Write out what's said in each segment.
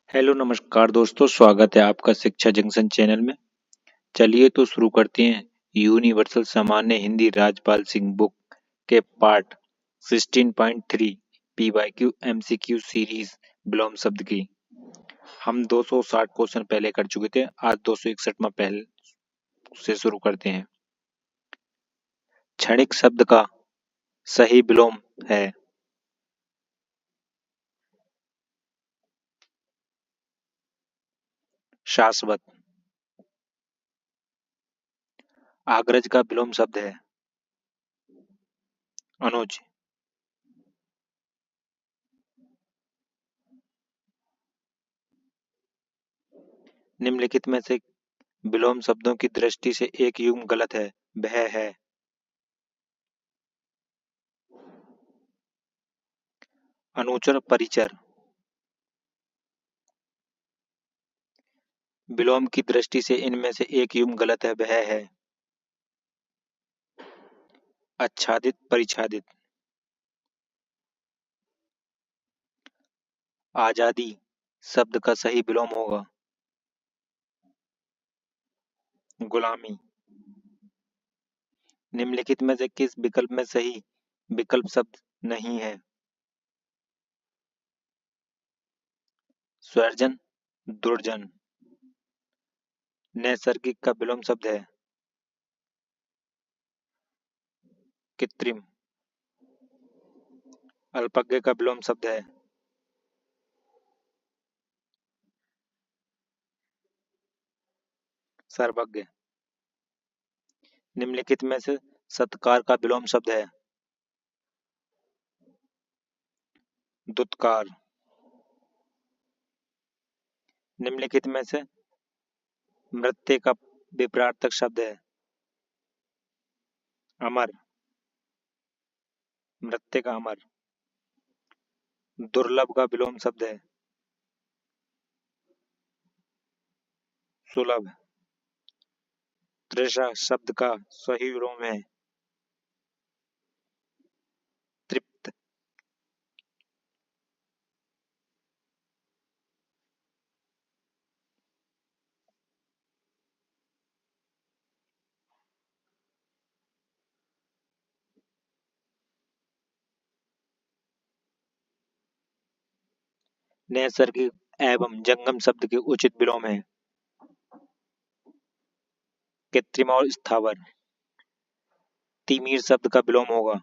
Hello नमस्कार दोस्तों, स्वागत है आपका शिक्षा जंक्शन चैनल में। चलिए तो शुरू करते हैं यूनिवर्सल सामान्य हिंदी राजपाल सिंह बुक के पार्ट 16.3 PYQ MCQ सीरीज विलोम शब्द की। हम 260 क्वेश्चन पहले कर चुके थे, आज 261वां पहले से शुरू करते हैं। क्षणिक शब्द का सही विलोम है शाश्वत। आग्रज का विलोम शब्द है अनुज। निम्नलिखित में से विलोम शब्दों की दृष्टि से एक युग्म गलत है, वह है अनुचर परिचर। विलोम की दृष्टि से इनमें से एक युग्म गलत है, वह है आच्छादित परिच्छादित। आजादी शब्द का सही विलोम होगा गुलामी। निम्नलिखित में से किस विकल्प में सही विकल्प शब्द नहीं है? स्वर्जन, दुर्जन। नैसर्गिक का विलोम शब्द है कृत्रिम। अल्पज्ञ का विलोम शब्द है सर्वज्ञ। निम्नलिखित में से सत्कार का विलोम शब्द है दुत्कार। निम्नलिखित में से मृत्यु का विपरीतार्थक शब्द है अमर। मृत्यु का अमर। दुर्लभ का विलोम शब्द है सुलभ। तृषा शब्द का सही विलोम है तृप्त। नैसर्गिक एवं जंगम शब्द के उचित विलोम है कृत्रिम और स्थावर। तिमिर शब्द का विलोम होगा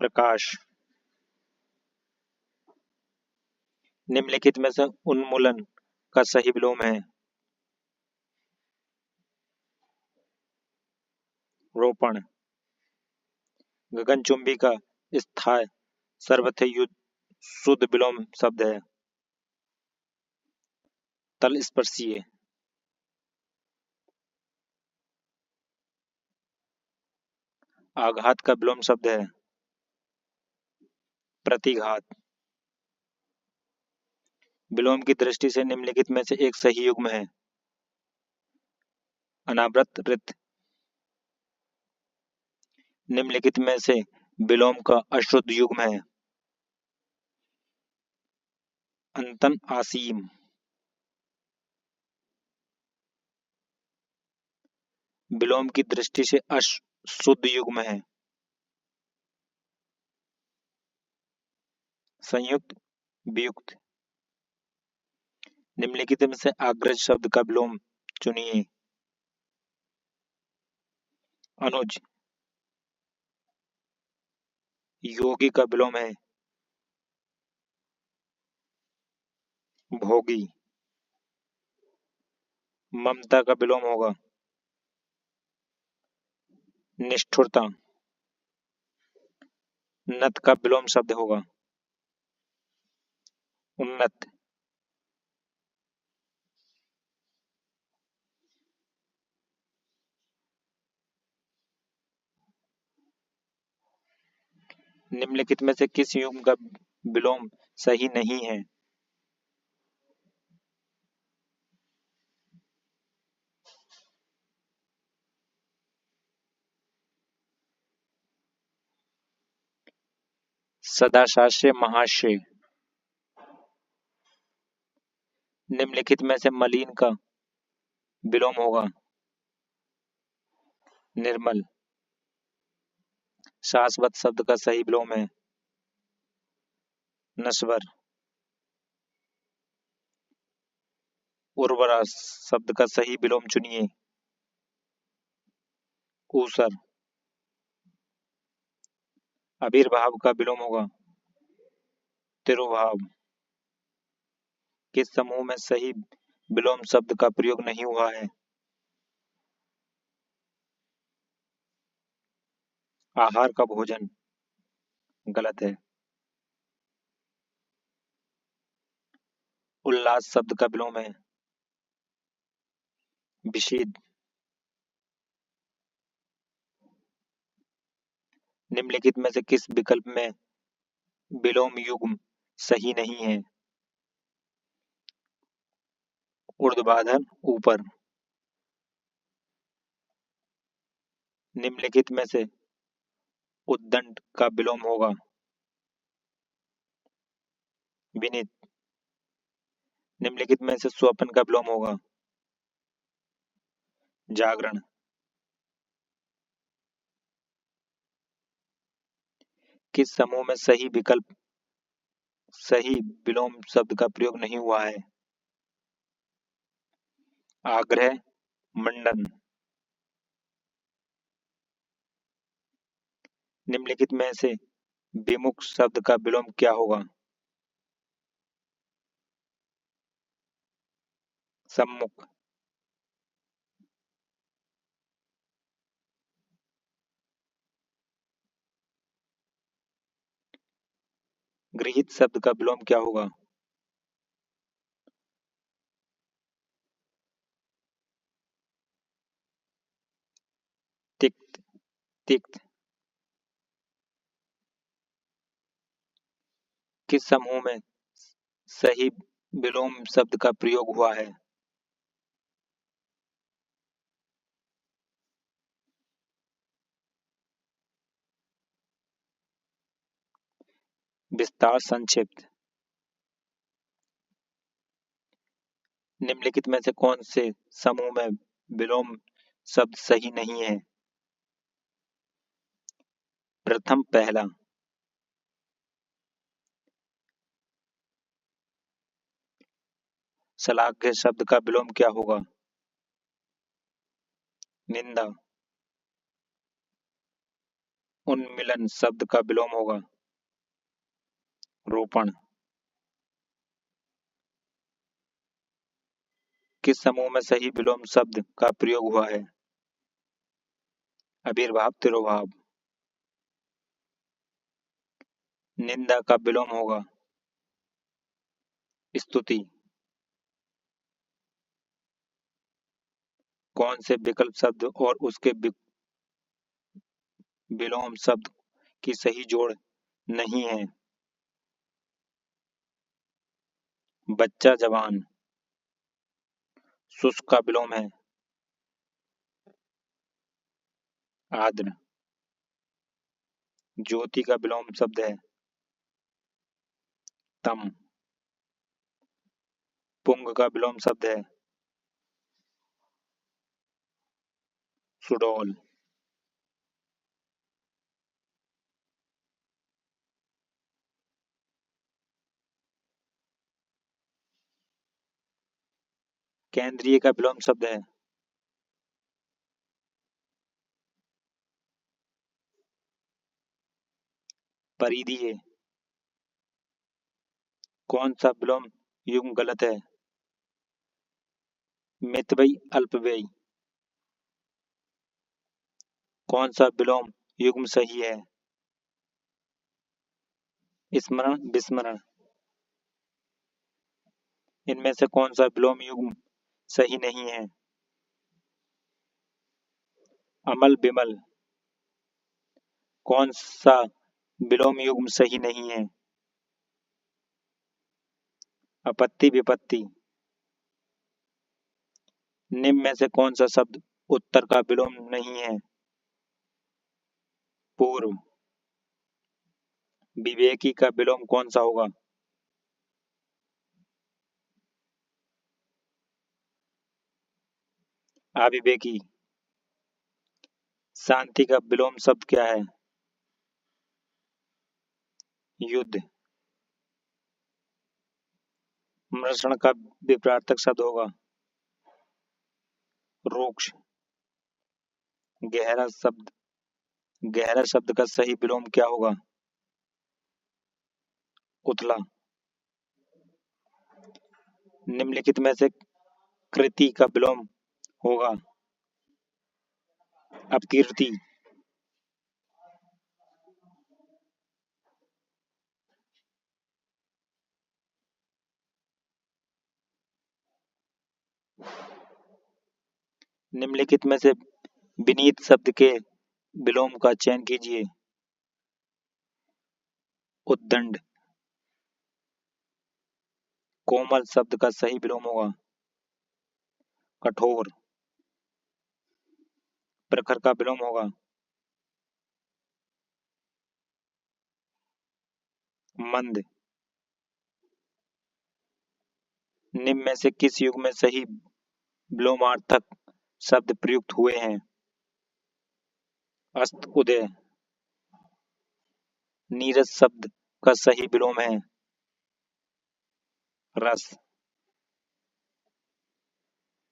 प्रकाश। निम्नलिखित में से उन्मूलन का सही विलोम है रोपण। गगनचुंबी का स्थाय सर्वथा शुद्ध विलोम शब्द है तल स्पर्शीय। आघात का विलोम शब्द है प्रतिघात। विलोम की दृष्टि से निम्नलिखित में से एक सही युग्म है अनावृत रित। निम्नलिखित में से विलोम का अशुद्ध युग्म है अंतन आसीम। विलोम की दृष्टि से अशुद्ध युग्म है संयुक्त वियुक्त। निम्नलिखित में से आग्रज शब्द का विलोम चुनिए अनुज। योगी का विलोम है भोगी। ममता का विलोम होगा निष्ठुरता। नत का विलोम शब्द होगा उन्नत। निम्नलिखित में से किस युग्म का विलोम सही नहीं है? सदाशास्त्री महाशय। निम्नलिखित में से मलिन का विलोम होगा? निर्मल। शाश्वत शब्द का सही विलोम है नश्वर। उर्वरा शब्द का सही विलोम चुनिए। ऊसर। आविर्भाव का विलोम होगा तिरुभाव। किस समूह में सही विलोम शब्द का प्रयोग नहीं हुआ है? आहार का भोजन। गलत है। उल्लास शब्द का विलोम है विषीद। निम्नलिखित में से किस विकल्प में विलोम युग्म सही नहीं है? ऊर्ध्वाधर ऊपर। निम्नलिखित में से उद्दंड का विलोम होगा विनीत। निम्नलिखित में से स्वप्न का विलोम होगा जागरण। किस समूह में सही विलोम शब्द का प्रयोग नहीं हुआ है? आग्रह मंडन। निम्नलिखित में से विमुख शब्द का विलोम क्या होगा? सम्मुख। गृहीत शब्द का विलोम क्या होगा? तिक्त। तिक्त। किस समूह में सही विलोम शब्द का प्रयोग हुआ है? विस्तार संक्षिप्त। निम्नलिखित में से कौन से समूह में विलोम शब्द सही नहीं है? प्रथम पहला। श्लाघ्य शब्द का विलोम क्या होगा? निंदा। उन्मिलन शब्द का विलोम होगा रोपण। किस समूह में सही विलोम शब्द का प्रयोग हुआ है? आविर्भाव तिरोभाव। निंदा का विलोम होगा स्तुति। कौन से विकल्प शब्द और उसके विलोम शब्द की सही जोड़ नहीं है? बच्चा जवान। शुष्क का विलोम है आर्द्र। ज्योति का विलोम शब्द है तम। पुंग का विलोम शब्द है सुडौल। केंद्रीय का विलोम शब्द है परिधीय। कौन सा विलोम युग्म गलत है? मितव्ययी अल्पव्ययी। कौन सा विलोम युग्म सही है? स्मरण विस्मरण। इनमें से कौन सा विलोम युग्म सही नहीं है? अमल विमल। कौन सा विलोम युग्म सही नहीं है? आपत्ति विपत्ति। निम्न में से कौन सा शब्द उत्तर का विलोम नहीं है? पूर्व। विवेकी का विलोम कौन सा होगा? अविवेकी। शांति का विलोम शब्द क्या है? युद्ध। मृषण का विपरीतार्थक शब्द होगा? रुक्ष। गहरा शब्द गहरा शब्द का सही विलोम क्या होगा? उथला। निम्नलिखित में से कृति का विलोम होगा? अपकीर्ति। निम्नलिखित में से विनीत शब्द के विलोम का चयन कीजिए। उद्दंड। कोमल शब्द का सही विलोम होगा? कठोर। प्रखर का विलोम होगा? मंद। निम्न में से किस युग में सही विलोमार्थक शब्द प्रयुक्त हुए हैं? अस्त उदय। नीरस शब्द का सही विलोम है? रस।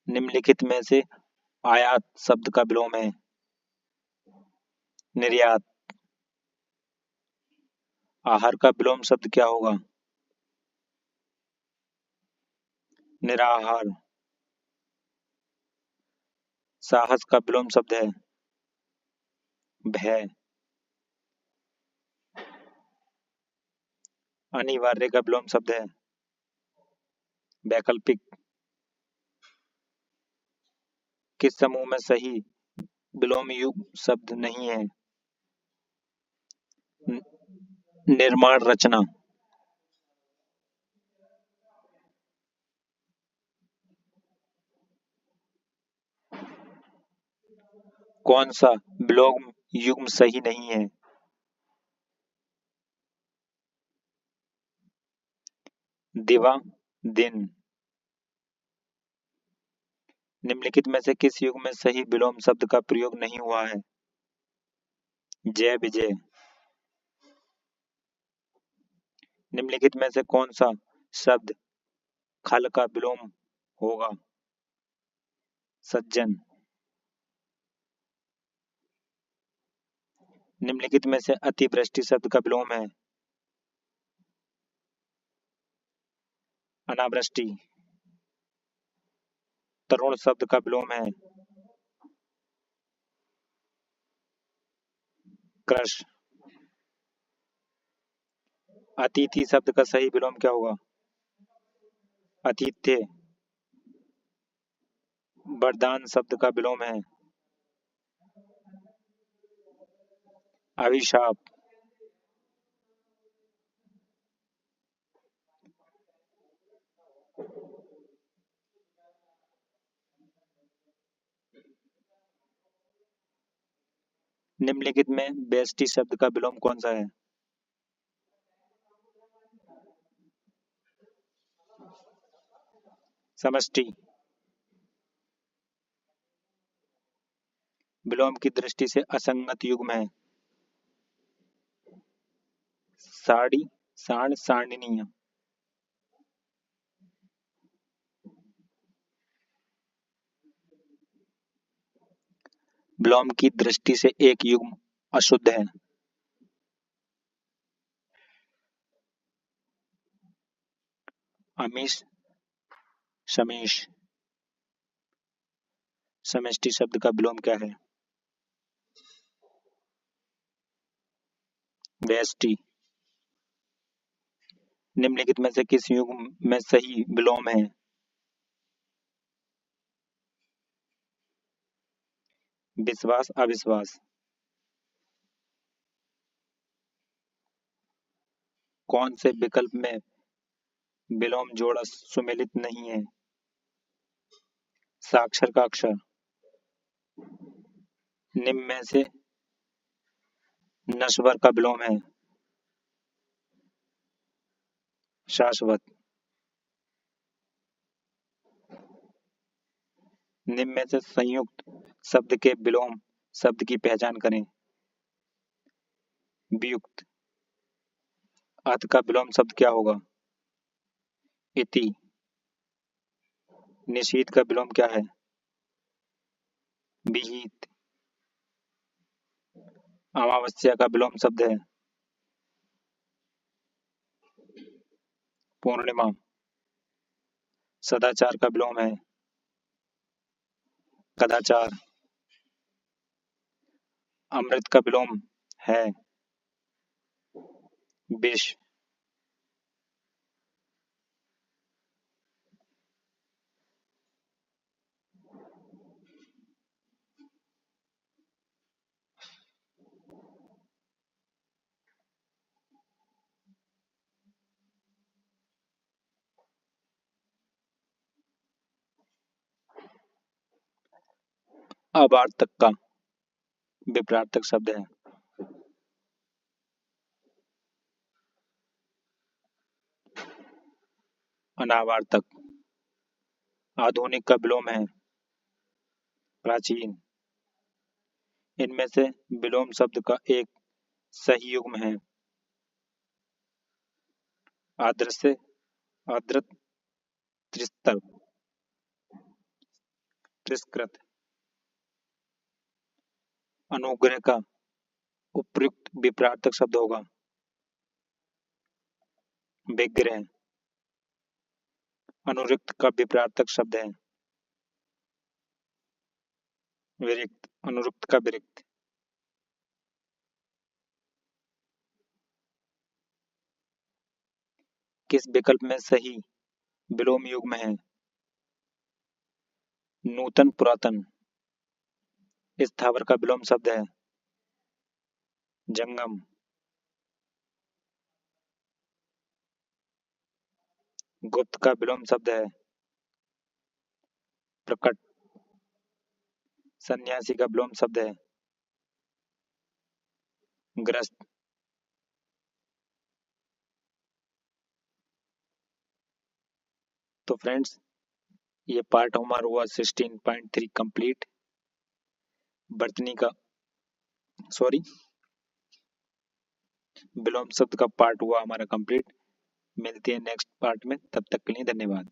निम्नलिखित में से आयात शब्द का विलोम है? निर्यात। आहार का विलोम शब्द क्या होगा? निराहार। साहस का विलोम शब्द है? भय। अनिवार्य का विलोम शब्द है? वैकल्पिक। किस समूह में सही विलोम युग शब्द नहीं है? न- निर्माण रचना। कौन सा विलोम युग्म सही नहीं है? दिवा। दिन। निम्नलिखित में से किस युग में सही विलोम शब्द का प्रयोग नहीं हुआ है? जय विजय। निम्नलिखित में से कौन सा शब्द खल का विलोम होगा? सज्जन। निम्नलिखित में से अतिवृष्टि शब्द का विलोम है? अनावृष्टि। तरुण शब्द का विलोम है? कृष। अतिथि शब्द का सही विलोम क्या होगा? आतिथ्य। वरदान शब्द का विलोम है? अभिशाप। निम्नलिखित में व्यष्टि शब्द का विलोम कौन सा है? समष्टि। विलोम की दृष्टि से असंगत युग्म है? साड़ी। साण सारणीय। विलोम की दृष्टि से एक युग्म अशुद्ध है? अमीश। समीश। समष्टि शब्द का विलोम क्या है? व्यष्टि। निम्नलिखित में से किस युग्म में सही विलोम है? विश्वास अविश्वास। कौन से विकल्प में विलोम जोड़ा सुमेलित नहीं है? साक्षर का अक्षर। निम्न में से नश्वर का विलोम है? शाश्वत। निम्न में से संयुक्त शब्द के विलोम शब्द की पहचान करें। वियुक्त। अत का विलोम शब्द क्या होगा? इति। निशीथ का विलोम क्या है? विहित। अमावस्या का विलोम शब्द है पूर्णिमा। सदाचार का विलोम है कदाचार। अमृत का विलोम है विष। अवार्तक का विपरार्थक शब्द है अनावार्तक। आधुनिक का विलोम है प्राचीन। इनमें से विलोम शब्द का एक सही युग्म है आदृश्य, आदृत, त्रिस्तर, तिरस्कृत। अनुग्रह का उपयुक्त विपरार्थक शब्द होगा विग्रह। अनुरिक्त का विपरार्थक शब्द है विरिक्त। अनुरुक्त का विरिक्त। किस विकल्प में सही विलोम युग्म है? नूतन, पुरातन। स्थावर का विलोम शब्द है जंगम। गुप्त का विलोम शब्द है प्रकट। सन्यासी का विलोम शब्द है ग्रस्त। तो फ्रेंड्स, ये पार्ट हमारा हुआ 16.3 कंप्लीट। वर्तनी का सॉरी विलोम शब्द का पार्ट हुआ हमारा कंप्लीट। मिलते हैं नेक्स्ट पार्ट में, तब तक के लिए धन्यवाद।